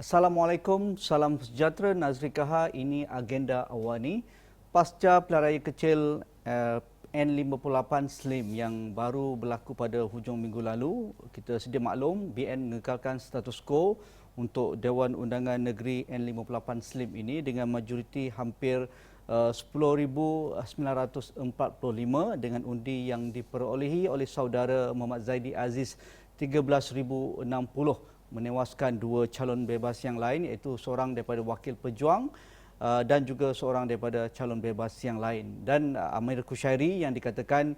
Assalamualaikum, salam sejahtera Nazri Kaha. Ini agenda Awani. Pasca pelaraya kecil N58 Slim yang baru berlaku pada hujung minggu lalu, kita sedia maklum BN mengekalkan status quo untuk Dewan Undangan Negeri N58 Slim ini dengan majoriti hampir 10,945 dengan undi yang diperolehi oleh saudara Muhammad Zaidi Aziz 13,060, menewaskan dua calon bebas yang lain, iaitu seorang daripada Wakil Pejuang dan juga seorang daripada calon bebas yang lain. Dan Amir Kushairi yang dikatakan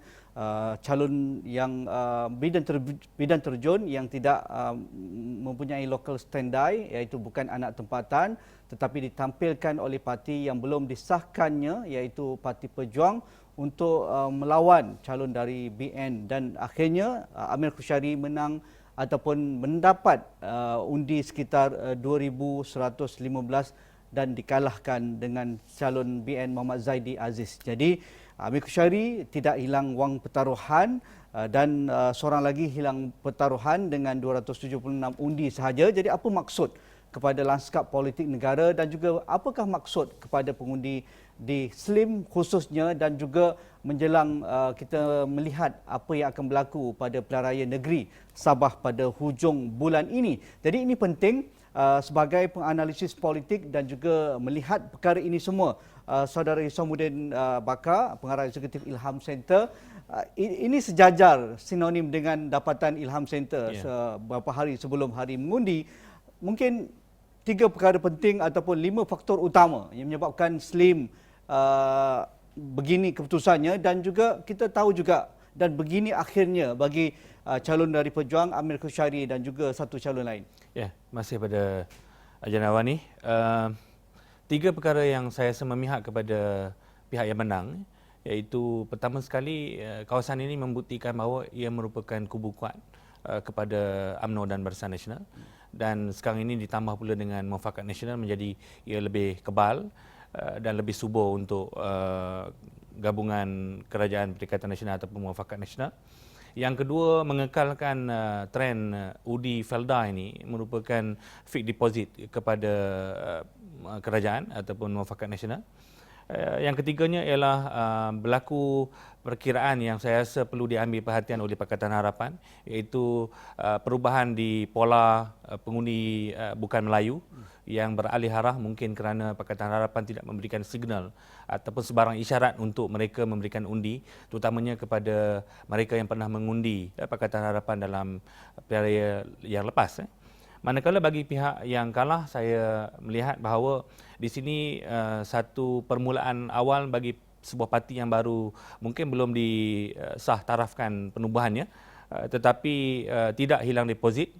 calon yang bidan terjun yang tidak mempunyai local standby, iaitu bukan anak tempatan, tetapi ditampilkan oleh parti yang belum disahkannya, iaitu Parti Pejuang, untuk melawan calon dari BN. Dan akhirnya Amir Kushairi menang ataupun mendapat undi sekitar 2,115 dan dikalahkan dengan calon BN Muhammad Zaidi Aziz. Jadi Amir Kushairi tidak hilang wang pertaruhan dan seorang lagi hilang pertaruhan dengan 276 undi sahaja. Jadi apa maksud kepada lanskap politik negara dan juga apakah maksud kepada pengundi di Slim khususnya, dan juga menjelang kita melihat apa yang akan berlaku pada pelaraya negeri Sabah pada hujung bulan ini. Jadi ini penting sebagai penganalisis politik dan juga melihat perkara ini semua. Saudara Isamuddin Bakar, pengarah eksekutif Ilham Center, ini sejajar sinonim dengan dapatan Ilham Center beberapa hari sebelum hari mengundi. Mungkin tiga perkara penting ataupun lima faktor utama yang menyebabkan Slim begini keputusannya, dan juga kita tahu juga dan begini akhirnya bagi calon dari Pejuang Amir Kushairi dan juga satu calon lain. Ya, masih pada agenda Awani. Tiga perkara yang saya rasa memihak kepada pihak yang menang, iaitu pertama sekali kawasan ini membuktikan bahawa ia merupakan kubu kuat kepada UMNO dan Barisan Nasional, dan sekarang ini ditambah pula dengan Muafakat Nasional menjadi ia lebih kebal dan lebih subur untuk gabungan Kerajaan Perikatan Nasional ataupun Muafakat Nasional. Yang kedua, mengekalkan trend undi Felda ini merupakan fixed deposit kepada kerajaan ataupun Muafakat Nasional. Yang ketiganya ialah berlaku perkiraan yang saya rasa perlu diambil perhatian oleh Pakatan Harapan, iaitu perubahan di pola pengundi bukan Melayu yang beralih arah, mungkin kerana Pakatan Harapan tidak memberikan signal ataupun sebarang isyarat untuk mereka memberikan undi, terutamanya kepada mereka yang pernah mengundi Pakatan Harapan dalam pelaraya yang lepas. Manakala bagi pihak yang kalah, saya melihat bahawa di sini satu permulaan awal bagi sebuah parti yang baru, mungkin belum disah tarafkan penubuhannya, tetapi tidak hilang deposit,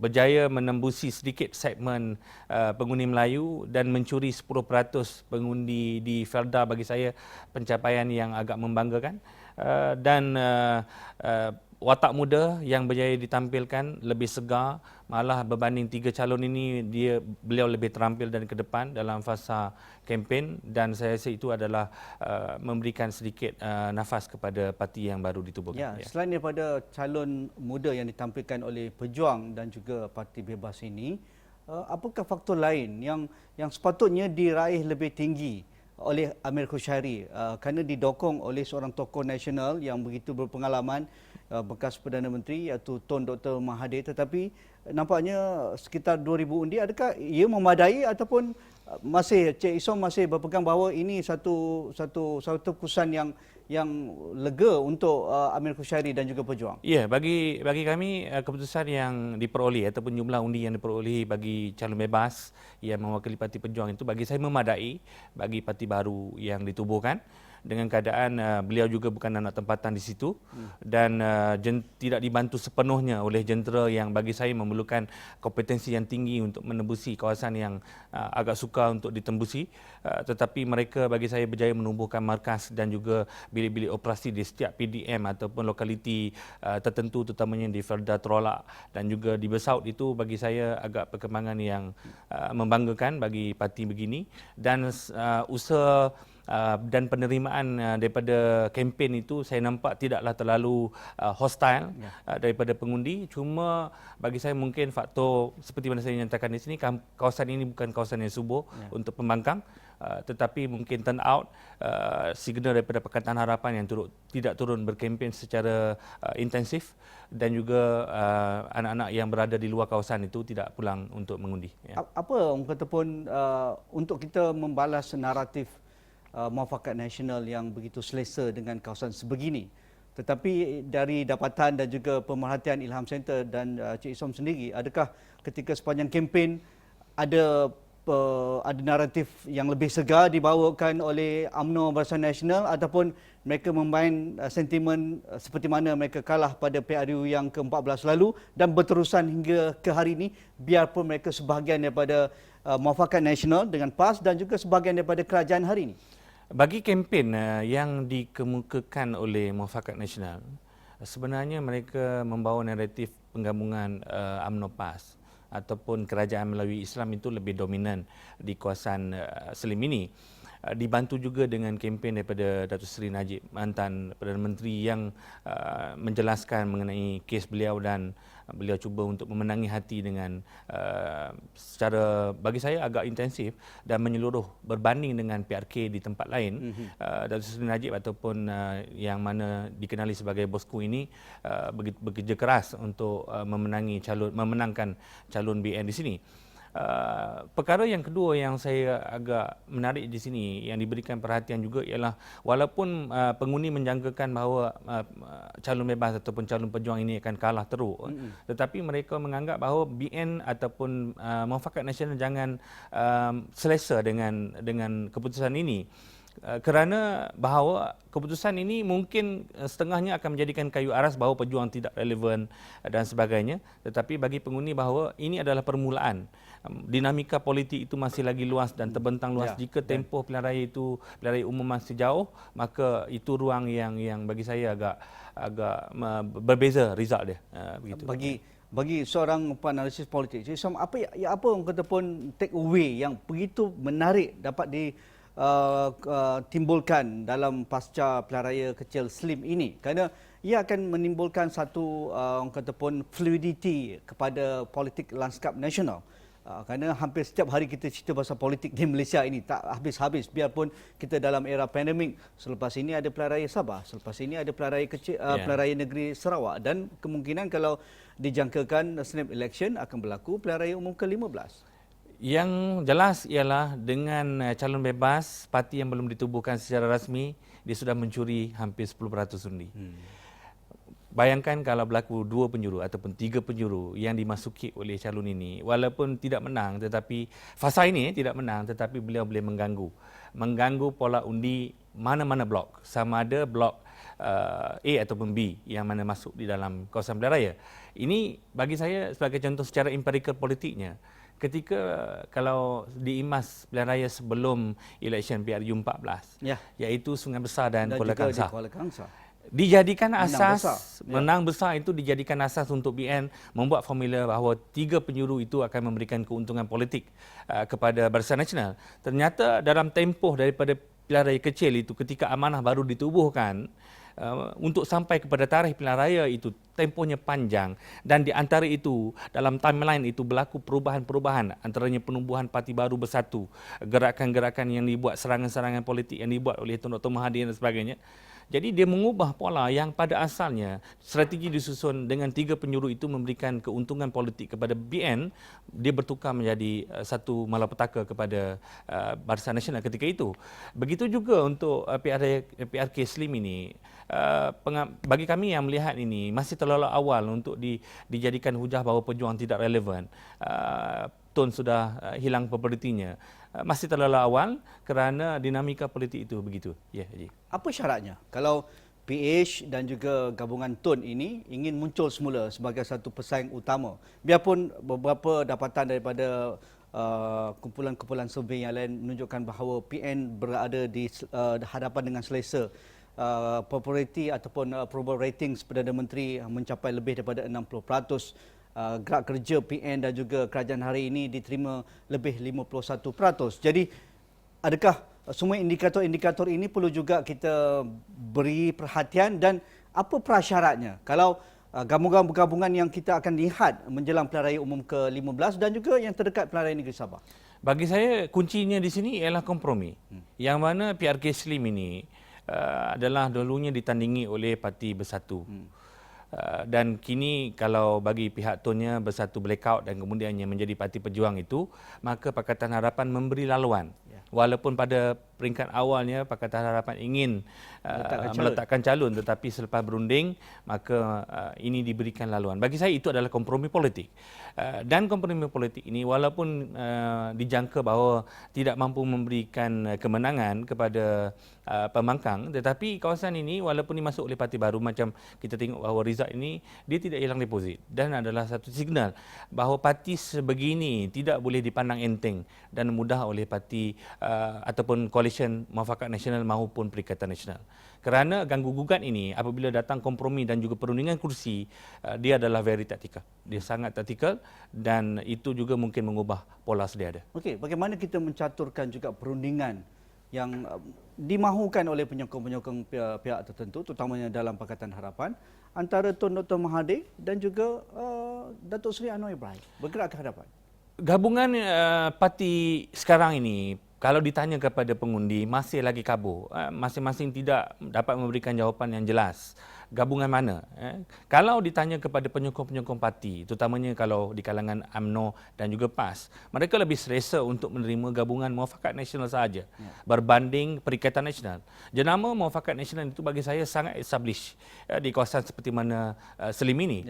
berjaya menembusi sedikit segmen pengundi Melayu dan mencuri 10% pengundi di Felda. Bagi saya pencapaian yang agak membanggakan, dan watak muda yang berjaya ditampilkan lebih segar, malah berbanding tiga calon ini beliau lebih terampil dan ke depan dalam fasa kempen, dan saya rasa itu adalah memberikan sedikit nafas kepada parti yang baru ditubuhkan. Selain daripada calon muda yang ditampilkan oleh Pejuang dan juga Parti Bebas ini, apakah faktor lain yang sepatutnya diraih lebih tinggi oleh Amir Kushairi kerana didokong oleh seorang tokoh nasional yang begitu berpengalaman, bekas Perdana Menteri, iaitu Tun Dr. Mahathir, tetapi nampaknya sekitar 2,000 undi. Adakah ia memadai ataupun masih Cik Isom masih berpegang bahawa ini satu keputusan yang lega untuk Amir Kushairi dan juga Pejuang? Ya, bagi kami keputusan yang diperoleh ataupun jumlah undi yang diperoleh bagi calon bebas yang mewakili Parti Pejuang itu bagi saya memadai bagi parti baru yang ditubuhkan, dengan keadaan beliau juga bukan anak tempatan di situ dan tidak dibantu sepenuhnya oleh jentera yang bagi saya memerlukan kompetensi yang tinggi untuk menembusi kawasan yang agak sukar untuk ditembusi, tetapi mereka bagi saya berjaya menumbuhkan markas dan juga bilik-bilik operasi di setiap PDM ataupun lokaliti tertentu, terutamanya di Felda Terolak dan juga di Besaut. Itu bagi saya agak perkembangan yang membanggakan bagi parti begini, dan usaha dan penerimaan daripada kempen itu saya nampak tidaklah terlalu hostile daripada pengundi. Cuma bagi saya mungkin faktor seperti mana saya nyatakan di sini, kawasan ini bukan kawasan yang subur untuk pembangkang. Tetapi mungkin turn out signal daripada Pakatan Harapan yang tidak turun berkempen secara intensif, dan juga anak-anak yang berada di luar kawasan itu tidak pulang untuk mengundi. Apa orang kata pun untuk kita membalas naratif muafakat nasional yang begitu selesa dengan kawasan sebegini, tetapi dari dapatan dan juga pemerhatian Ilham Center dan Cik Isom sendiri, adakah ketika sepanjang kempen ada naratif yang lebih segar dibawakan oleh UMNO Barisan Nasional, ataupun mereka memain sentimen seperti mana mereka kalah pada PRU yang ke-14 lalu dan berterusan hingga ke hari ini, biarpun mereka sebahagian daripada muafakat nasional dengan PAS dan juga sebahagian daripada kerajaan hari ini? Bagi kempen yang dikemukakan oleh muafakat nasional, sebenarnya mereka membawa naratif penggabungan UMNO PAS ataupun kerajaan melalui Islam itu lebih dominan di kawasan Selim ini. Dibantu juga dengan kempen daripada Datuk Seri Najib, mantan Perdana Menteri, yang menjelaskan mengenai kes beliau, dan beliau cuba untuk memenangi hati dengan secara bagi saya agak intensif dan menyeluruh berbanding dengan PRK di tempat lain. Datuk Seri Najib ataupun yang mana dikenali sebagai bosku ini bekerja keras untuk memenangkan calon BN di sini. Perkara yang kedua yang saya agak menarik di sini yang diberikan perhatian juga ialah, walaupun pengundi menjangkakan bahawa calon bebas ataupun calon pejuang ini akan kalah teruk, tetapi mereka menganggap bahawa BN ataupun muafakat nasional jangan selesa dengan keputusan ini. Kerana bahawa keputusan ini mungkin setengahnya akan menjadikan kayu aras bahawa pejuang tidak relevan dan sebagainya, tetapi bagi pengundi bahawa ini adalah permulaan. Dinamika politik itu masih lagi luas dan terbentang luas. Jika tempoh pilihan raya umum masih jauh, maka itu ruang yang bagi saya agak berbeza result dia. Begitu. Bagi seorang penalisis politik, apa orang kata pun take away yang begitu menarik dapat timbulkan dalam pasca pilihan raya kecil Slim ini, kerana ia akan menimbulkan satu orang kata pun fluidity kepada politik lanskap nasional. Kerana hampir setiap hari kita cerita pasal politik di Malaysia ini tak habis-habis, biarpun kita dalam era pandemik. Selepas ini ada pilihan raya Sabah, selepas ini ada pilihan raya kecil, pilihan raya negeri Sarawak, dan kemungkinan kalau dijangkakan snap election akan berlaku pilihan raya umum ke-15. Yang jelas ialah dengan calon bebas, parti yang belum ditubuhkan secara rasmi, dia sudah mencuri hampir 10% undi. Bayangkan kalau berlaku 2 penjuru ataupun 3 penjuru yang dimasuki oleh calon ini, walaupun tidak menang, tetapi fasa ini tidak menang, tetapi beliau boleh mengganggu pola undi mana-mana blok, sama ada blok A ataupun B yang mana masuk di dalam kawasan pilihan raya. Ini bagi saya sebagai contoh secara empirikal politiknya. Ketika kalau diimas pilihan raya sebelum election PRU 14, iaitu Sungai Besar dan Kuala Kangsar, dijadikan asas menang besar itu dijadikan asas untuk BN membuat formula bahawa 3 penjuru itu akan memberikan keuntungan politik kepada Barisan Nasional. Ternyata dalam tempoh daripada pilihan raya kecil itu, ketika amanah baru ditubuhkan, untuk sampai kepada tarikh pilihan raya itu tempohnya panjang, dan di antara itu dalam timeline itu berlaku perubahan-perubahan, antaranya penubuhan parti baru bersatu, gerakan-gerakan yang dibuat, serangan-serangan politik yang dibuat oleh Tun Dr. Mahathir dan sebagainya. Jadi dia mengubah pola yang pada asalnya strategi disusun dengan 3 penjuru itu memberikan keuntungan politik kepada BN, dia bertukar menjadi satu malapetaka kepada Barisan Nasional ketika itu. Begitu juga untuk PRK Slim ini. Bagi kami yang melihat ini masih terlalu awal untuk dijadikan hujah bahawa pejuang tidak relevan. Tun sudah hilang popularitinya. Masih terlalu awal kerana dinamika politik itu begitu. Ya, Haji. Apa syaratnya kalau PH dan juga gabungan Tun ini ingin muncul semula sebagai satu pesaing utama? Biarpun beberapa dapatan daripada kumpulan-kumpulan survey yang lain menunjukkan bahawa PN berada di hadapan dengan selesa, populariti ataupun approval ratings Perdana Menteri mencapai lebih daripada 60%. Gerak kerja PN dan juga kerajaan hari ini diterima lebih 51%. Jadi adakah semua indikator-indikator ini perlu juga kita beri perhatian, dan apa prasyaratnya kalau gabungan-gabungan yang kita akan lihat menjelang pilihan raya umum ke-15 dan juga yang terdekat pilihan raya negeri Sabah? Bagi saya kuncinya di sini ialah kompromi. Yang mana PRK Slim ini adalah dulunya ditandingi oleh Parti Bersatu. Dan kini kalau bagi pihak Tunnya Bersatu blackout dan kemudiannya menjadi Parti Pejuang itu, maka Pakatan Harapan memberi laluan. Walaupun pada peringkat awalnya Pakatan Harapan ingin meletakkan calon, tetapi selepas berunding maka ini diberikan laluan. Bagi saya itu adalah kompromi politik. Dan kompromi politik ini walaupun dijangka bahawa tidak mampu memberikan kemenangan kepada pembangkang, tetapi kawasan ini walaupun dimasuk oleh parti baru, macam kita tengok bahawa Rizal ini dia tidak hilang deposit, dan adalah satu signal bahawa parti sebegini tidak boleh dipandang enteng dan mudah oleh parti ataupun koalisen Muafakat Nasional maupun Perikatan Nasional. Kerana ganggu gugat ini apabila datang kompromi dan juga perundingan kursi, dia adalah very tactical. Dia sangat tactical, dan itu juga mungkin mengubah pola sedia ada. Okey, bagaimana kita mencaturkan juga perundingan yang dimahukan oleh penyokong-penyokong pihak tertentu, terutamanya dalam Pakatan Harapan, antara Tun Dr. Mahathir dan juga Datuk Seri Anwar Ibrahim bergerak ke hadapan? Gabungan parti sekarang ini, kalau ditanya kepada pengundi, masih lagi kabur. Masing-masing tidak dapat memberikan jawapan yang jelas. Gabungan mana? Kalau ditanya kepada penyokong-penyokong parti, terutamanya kalau di kalangan UMNO dan juga PAS, mereka lebih selesa untuk menerima gabungan Muafakat Nasional sahaja berbanding Perikatan Nasional. Jenama Muafakat Nasional itu bagi saya sangat established di kawasan seperti mana Slim ini.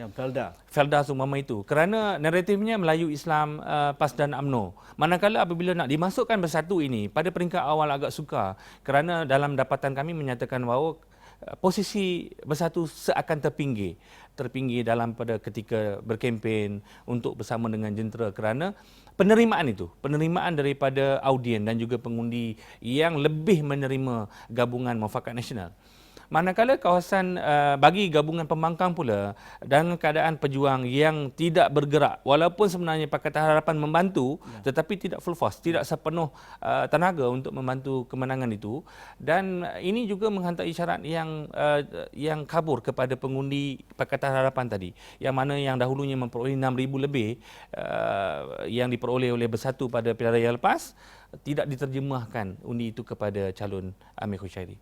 Felda seumpama itu. Kerana naratifnya Melayu, Islam, PAS dan UMNO. Manakala apabila nak dimasukkan Bersatu ini, pada peringkat awal agak sukar, kerana dalam dapatan kami menyatakan bahawa posisi Bersatu seakan terpinggir dalam pada ketika berkempen untuk bersama dengan jentera, kerana penerimaan daripada audien dan juga pengundi yang lebih menerima gabungan Muafakat Nasional. Manakala kawasan bagi gabungan pembangkang pula, dalam keadaan pejuang yang tidak bergerak, walaupun sebenarnya Pakatan Harapan membantu, tetapi tidak full force, tidak sepenuh tenaga untuk membantu kemenangan itu, dan ini juga menghantar isyarat yang kabur kepada pengundi Pakatan Harapan tadi, yang mana yang dahulunya memperoleh 6,000 lebih yang diperoleh oleh Bersatu pada pilihan raya lepas, tidak diterjemahkan undi itu kepada calon Amir Khushairi.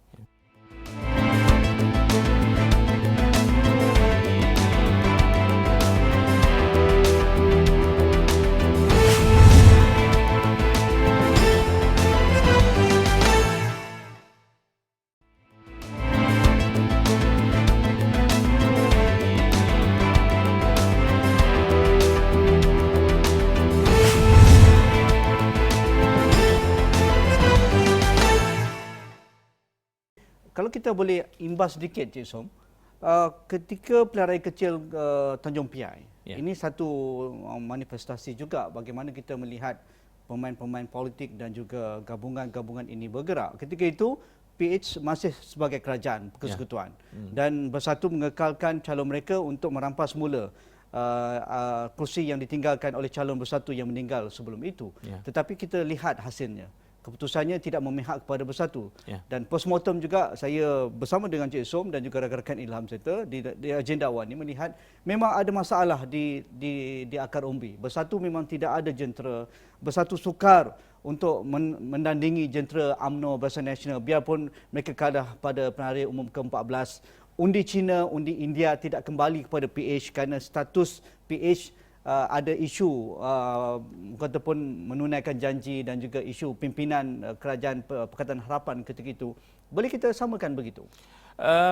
Kalau kita boleh imbas sedikit, Cik Som, ketika pilihan raya kecil Tanjung Piai, ini satu manifestasi juga bagaimana kita melihat pemain-pemain politik dan juga gabungan-gabungan ini bergerak. Ketika itu, PH masih sebagai kerajaan persekutuan dan Bersatu mengekalkan calon mereka untuk merampas mula kursi yang ditinggalkan oleh calon Bersatu yang meninggal sebelum itu. Tetapi kita lihat hasilnya. Keputusannya tidak memihak kepada Bersatu. Dan postmortem juga saya bersama dengan Cik Som dan juga rakan-rakan Ilham Center di agenda awal ini melihat memang ada masalah di akar umbi. Bersatu memang tidak ada jentera. Bersatu sukar untuk mendandingi jentera UMNO Barisan Nasional biarpun mereka kalah pada pilihan raya umum ke-14. Undi Cina, undi India tidak kembali kepada PH kerana status PH ada isu ataupun menunaikan janji dan juga isu pimpinan kerajaan Pakatan Harapan ketika itu. Boleh kita samakan begitu?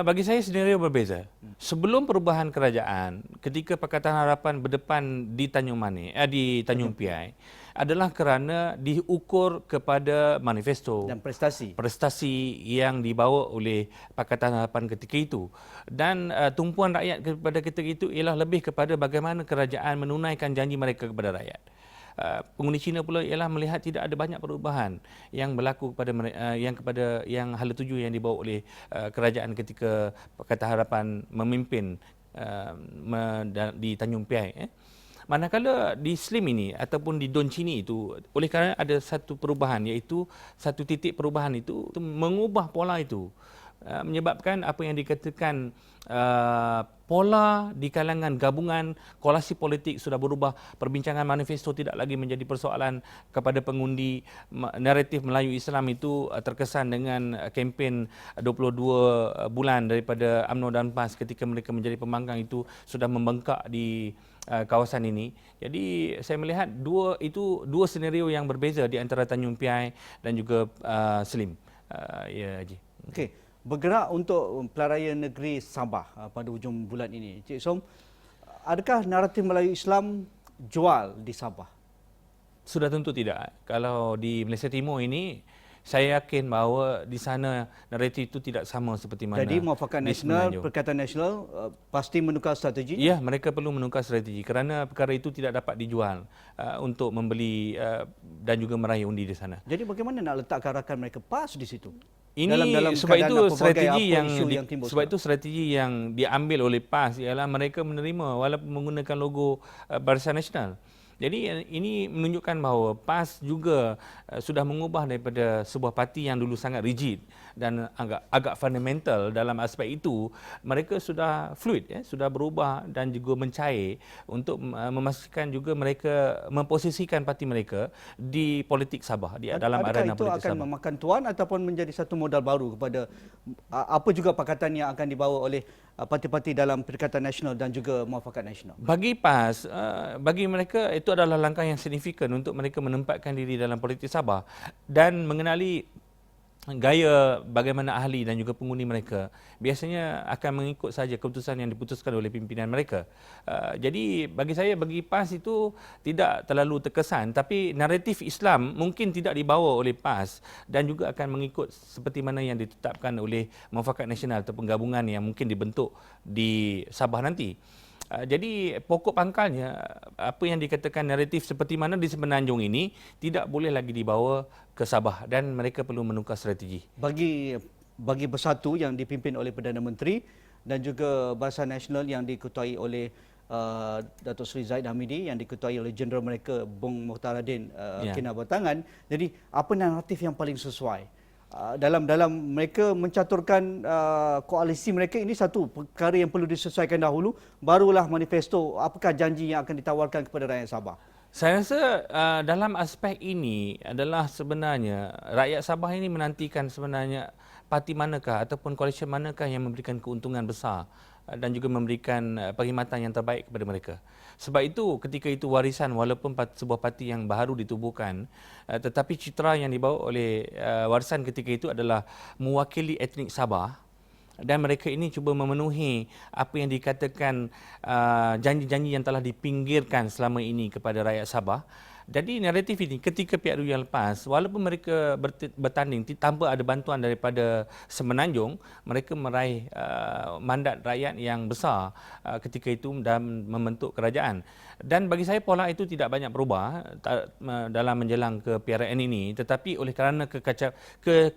Bagi saya senario berbeza. Sebelum perubahan kerajaan, ketika Pakatan Harapan berdepan di Tanjung Piai, adalah kerana diukur kepada manifesto dan prestasi yang dibawa oleh Pakatan Harapan ketika itu, dan tumpuan rakyat kepada ketika itu ialah lebih kepada bagaimana kerajaan menunaikan janji mereka kepada rakyat. Pengundi Cina pula ialah melihat tidak ada banyak perubahan yang berlaku kepada yang hala tuju yang dibawa oleh kerajaan ketika Pakatan Harapan memimpin di Tanjung Piai. Manakala di SLIM ini ataupun di Don Cini itu, oleh kerana ada satu perubahan, iaitu satu titik perubahan itu mengubah pola itu. Menyebabkan apa yang dikatakan pola di kalangan gabungan koalisi politik sudah berubah. Perbincangan manifesto tidak lagi menjadi persoalan kepada pengundi. Naratif Melayu Islam itu terkesan dengan kempen 22 bulan daripada UMNO dan PAS ketika mereka menjadi pembangkang itu sudah membengkak di kawasan ini. Jadi saya melihat dua senario yang berbeza di antara Tanjung Piai dan juga SLIM. Ya, Haji. Okey, bergerak untuk Pelaraya Negeri Sabah pada hujung bulan ini. Cik Som, adakah naratif Melayu Islam jual di Sabah? Sudah tentu tidak. Kalau di Malaysia Timur ini, saya yakin bahawa di sana naratif itu tidak sama seperti mana. Jadi Muafakat di Nasional, Semenanjung. Perikatan Nasional pasti menukar strategi? Ya, mereka perlu menukar strategi kerana perkara itu tidak dapat dijual untuk membeli dan juga meraih undi di sana. Jadi bagaimana nak letakkan rakan mereka PAS di situ? Ini dalam sebab keadaan itu apa strategi bagai isu yang timbul sebab sekarang? itu strategi yang diambil oleh PAS ialah mereka menerima walaupun menggunakan logo Barisan Nasional. Jadi ini menunjukkan bahawa PAS juga sudah mengubah daripada sebuah parti yang dulu sangat rigid dan agak fundamental dalam aspek itu. Mereka sudah fluid, sudah berubah dan juga mencair untuk memastikan juga mereka memposisikan parti mereka di politik Sabah, dalam arena politik Sabah. Adakah itu akan memakan tuan ataupun menjadi satu modal baru kepada apa juga pakatan yang akan dibawa oleh parti-parti dalam Perikatan Nasional dan juga Muafakat Nasional? Bagi PAS, bagi mereka itu adalah langkah yang signifikan untuk mereka menempatkan diri dalam politik Sabah dan mengenali gaya bagaimana ahli dan juga pengundi mereka. Biasanya akan mengikut saja keputusan yang diputuskan oleh pimpinan mereka. Jadi bagi saya, bagi PAS itu tidak terlalu terkesan, tapi naratif Islam mungkin tidak dibawa oleh PAS dan juga akan mengikut seperti mana yang ditetapkan oleh Muafakat Nasional atau penggabungan yang mungkin dibentuk di Sabah nanti. Jadi pokok pangkalnya apa yang dikatakan naratif seperti mana di Semenanjung ini tidak boleh lagi dibawa ke Sabah dan mereka perlu menukar strategi. Bagi Bersatu yang dipimpin oleh Perdana Menteri dan juga Barisan Nasional yang diketuai oleh Datuk Seri Zahid Hamidi yang diketuai oleh jeneral mereka Bong Mukhtaradin Kinabatangan. Jadi apa naratif yang paling sesuai? Dalam mereka mencaturkan koalisi mereka, ini satu perkara yang perlu disesuaikan dahulu, barulah manifesto apakah janji yang akan ditawarkan kepada rakyat Sabah. Saya rasa dalam aspek ini adalah sebenarnya rakyat Sabah ini menantikan sebenarnya parti manakah ataupun koalisi manakah yang memberikan keuntungan besar dan juga memberikan perkhidmatan yang terbaik kepada mereka. Sebab itu ketika itu warisan walaupun sebuah parti yang baru ditubuhkan, tetapi citra yang dibawa oleh warisan ketika itu adalah mewakili etnik Sabah dan mereka ini cuba memenuhi apa yang dikatakan janji-janji yang telah dipinggirkan selama ini kepada rakyat Sabah. Jadi naratif ini ketika PRU yang lepas, walaupun mereka bertanding tanpa ada bantuan daripada Semenanjung, mereka meraih mandat rakyat yang besar ketika itu dan membentuk kerajaan. Dan bagi saya pola itu tidak banyak berubah dalam menjelang ke PRN ini, tetapi oleh kerana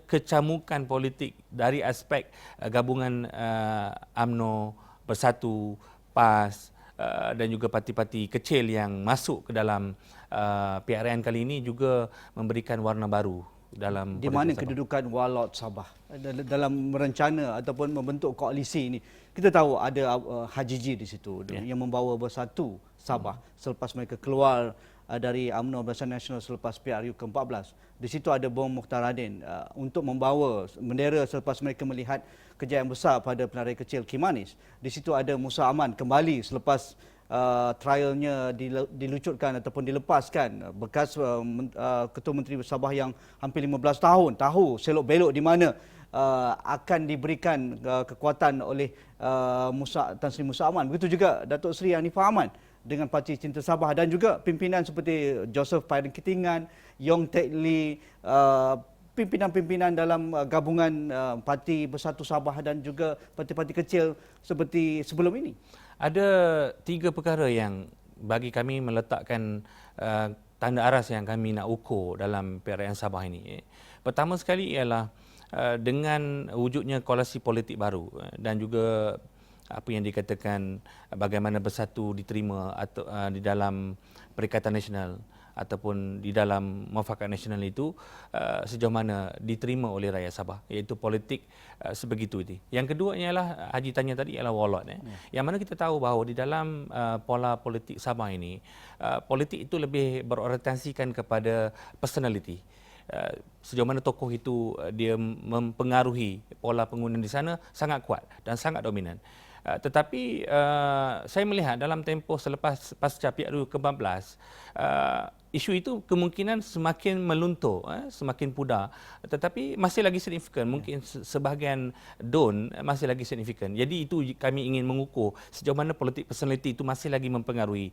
kecamukan politik dari aspek gabungan UMNO, Bersatu, PAS dan juga parti-parti kecil yang masuk ke dalam PRN kali ini juga memberikan warna baru dalam di mana kedudukan Walot Sabah dalam merencana ataupun membentuk koalisi ini. Kita tahu ada Haji G di situ yang membawa Bersatu Sabah selepas mereka keluar dari UMNO Barisan Nasional selepas PRU ke-14. Di situ ada Bong Mukhtaradin untuk membawa bendera selepas mereka melihat kejayaan besar pada penarai kecil Kimanis. Di situ ada Musa Aman kembali selepas trialnya dilucutkan ataupun dilepaskan. Bekas Ketua Menteri Sabah yang hampir 15 tahun tahu selok belok di mana akan diberikan kekuatan oleh Tan Sri Musa Aman. Begitu juga Datuk Seri Hanifah Aman dengan Parti Cinta Sabah dan juga pimpinan seperti Joseph Pairin Kitingan, Yong Tek Lee, pimpinan-pimpinan dalam gabungan Parti Bersatu Sabah dan juga parti-parti kecil seperti sebelum ini. Ada 3 perkara yang bagi kami meletakkan tanda aras yang kami nak ukur dalam PRN Sabah ini. Pertama sekali ialah dengan wujudnya koalisi politik baru dan juga apa yang dikatakan bagaimana bersatu diterima atau di dalam Perikatan Nasional ataupun di dalam Muafakat Nasional itu sejauh mana diterima oleh rakyat Sabah, iaitu politik sebegitu itu. Yang kedua ialah Haji tanya tadi ialah wallet. Yang mana kita tahu bahawa di dalam pola politik Sabah ini, politik itu lebih berorientasikan kepada personality. Sejauh mana tokoh itu dia mempengaruhi pola pengundian di sana sangat kuat dan sangat dominan. Tetapi saya melihat dalam tempoh selepas pasca Piala ke-14, isu itu kemungkinan semakin meluntur, semakin pudar, tetapi masih lagi signifikan. Mungkin sebahagian don masih lagi signifikan. Jadi itu kami ingin mengukur sejauh mana politik personality itu masih lagi mempengaruhi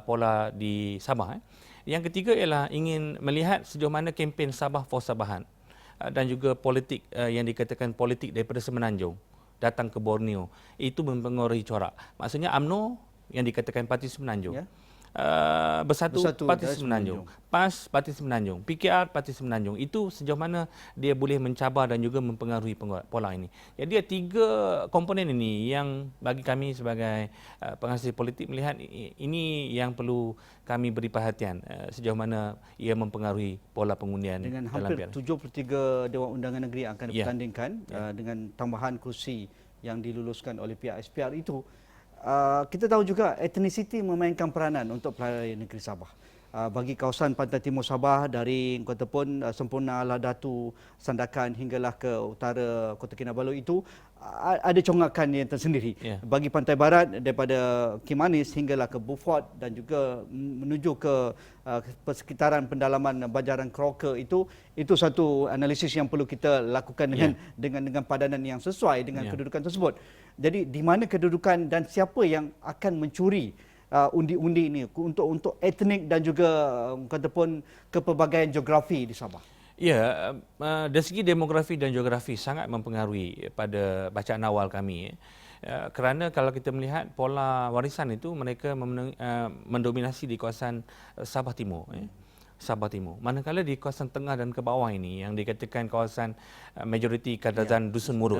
pola di Sabah. Yang ketiga ialah ingin melihat sejauh mana kempen Sabah for Sabahan dan juga politik yang dikatakan politik daripada Semenanjung datang ke Borneo, itu mempengaruhi corak. Maksudnya UMNO yang dikatakan Parti Semenanjung, Bersatu Parti Semenanjung, PAS Parti Semenanjung, PKR Parti Semenanjung, itu sejauh mana dia boleh mencabar dan juga mempengaruhi pola ini. Jadi tiga komponen ini yang bagi kami sebagai pengasas politik melihat ini yang perlu kami beri perhatian sejauh mana ia mempengaruhi pola pengundian dengan dalam hampir 73 Dewan Undangan Negeri yang akan dipertandingkan dengan tambahan kursi yang diluluskan oleh pihak SPR itu. Kita tahu juga etnisiti memainkan peranan untuk pelarian negeri Sabah. Bagi kawasan pantai timur Sabah dari Kota Pun, Sempurna, Ladatu, Sandakan hinggalah ke utara Kota Kinabalu itu ada congkakan yang tersendiri. Bagi pantai barat daripada Kimanis hinggalah ke Beaufort dan juga menuju ke persekitaran pendalaman Bajaran Keroka itu satu analisis yang perlu kita lakukan dengan padanan yang sesuai dengan kedudukan tersebut. Jadi di mana kedudukan dan siapa yang akan mencuri undi-undi ini untuk etnik dan juga kataupun kepelbagaian geografi di Sabah? Ya, dari segi demografi dan geografi sangat mempengaruhi pada bacaan awal kami. Kerana kalau kita melihat pola warisan itu, mereka mendominasi di kawasan Sabah Timur. Sabah Timur. Manakala di kawasan tengah dan ke bawah ini yang dikatakan kawasan majoriti Kadazan Dusun Murut.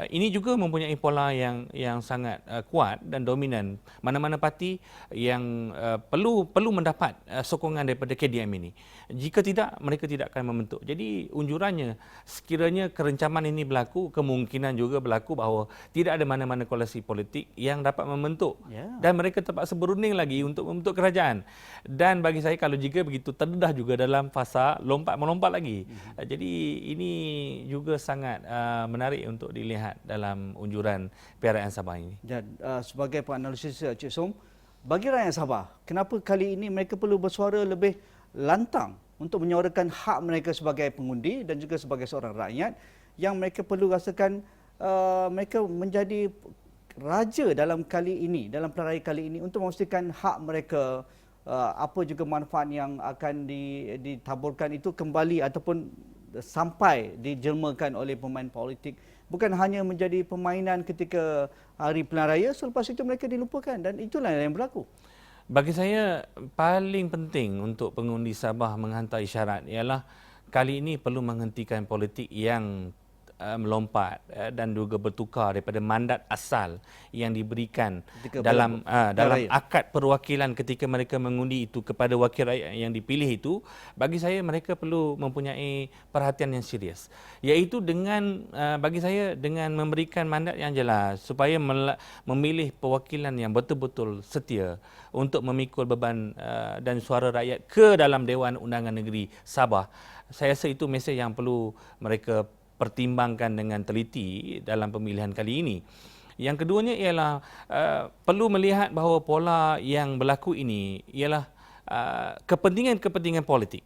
Ini juga mempunyai pola yang sangat kuat dan dominan. Mana-mana parti yang perlu mendapat sokongan daripada KDM ini. Jika tidak, mereka tidak akan membentuk. Jadi unjurannya, sekiranya kerencaman ini berlaku, kemungkinan juga berlaku bahawa tidak ada mana-mana koalisi politik yang dapat membentuk. Dan mereka terpaksa berunding lagi untuk membentuk kerajaan. Dan bagi saya, kalau jika begitu, terdedah juga dalam fasa melompat lagi. Jadi ini juga sangat menarik untuk dilihat dalam unjuran PRN Sabah ini. Dan sebagai penganalisis Cik Som, bagi rakyat Sabah, kenapa kali ini mereka perlu bersuara lebih lantang untuk menyuarakan hak mereka sebagai pengundi dan juga sebagai seorang rakyat yang mereka perlu rasakan mereka menjadi raja dalam kali ini, dalam pelarian kali ini untuk memastikan hak mereka, apa juga manfaat yang akan ditaburkan itu kembali ataupun sampai dijelmakan oleh pemain politik. Bukan hanya menjadi permainan ketika hari pilihan raya, selepas itu mereka dilupakan dan itulah yang berlaku. Bagi saya, paling penting untuk pengundi Sabah menghantar isyarat ialah kali ini perlu menghentikan politik yang melompat dan juga bertukar daripada mandat asal yang diberikan dalam akad perwakilan ketika mereka mengundi itu kepada wakil rakyat yang dipilih itu. Bagi saya mereka perlu mempunyai perhatian yang serius, iaitu dengan bagi saya dengan memberikan mandat yang jelas supaya memilih perwakilan yang betul-betul setia untuk memikul beban dan suara rakyat ke dalam Dewan Undangan Negeri Sabah. Saya rasa itu mesej yang perlu mereka pertimbangkan dengan teliti dalam pemilihan kali ini. Yang keduanya ialah perlu melihat bahawa pola yang berlaku ini ialah kepentingan-kepentingan politik.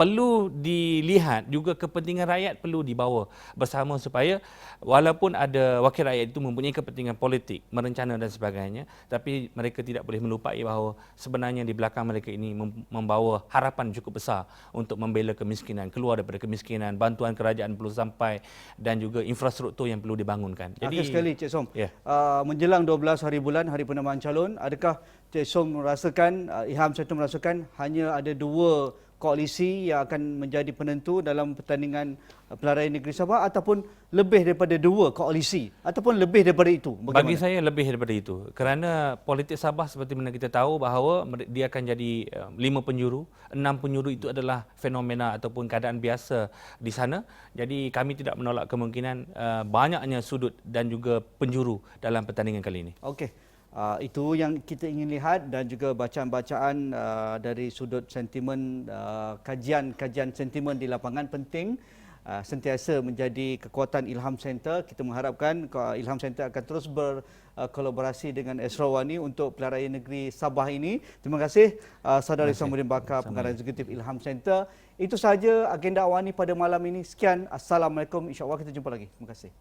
Perlu dilihat juga kepentingan rakyat perlu dibawa bersama supaya walaupun ada wakil rakyat itu mempunyai kepentingan politik, merencana dan sebagainya, tapi mereka tidak boleh melupai bahawa sebenarnya di belakang mereka ini membawa harapan cukup besar untuk membela kemiskinan, keluar daripada kemiskinan, bantuan kerajaan perlu sampai dan juga infrastruktur yang perlu dibangunkan. Jadi, akhir sekali Cik Som, menjelang 12 hari bulan, hari penambahan calon, adakah Cik Som merasakan, Ilham Syaitu merasakan hanya ada dua koalisi yang akan menjadi penentu dalam pertandingan Pelarian Negeri Sabah ataupun lebih daripada 2 koalisi ataupun lebih daripada itu? Bagaimana? Bagi saya lebih daripada itu. Kerana politik Sabah seperti mana kita tahu bahawa dia akan jadi 5 penjuru. 6 penjuru itu adalah fenomena ataupun keadaan biasa di sana. Jadi kami tidak menolak kemungkinan banyaknya sudut dan juga penjuru dalam pertandingan kali ini. Okey. Itu yang kita ingin lihat dan juga bacaan-bacaan dari sudut sentimen, kajian sentimen di lapangan penting sentiasa menjadi kekuatan Ilham Center. Kita mengharapkan Ilham Center akan terus berkolaborasi dengan Esrawani untuk Pelarian Negeri Sabah ini. Terima kasih Saudara Isamuddin Bakar, Pengarah Eksekutif Ilham Center. Itu sahaja agenda awal ini pada malam ini. Sekian, Assalamualaikum. InsyaAllah kita jumpa lagi. Terima kasih.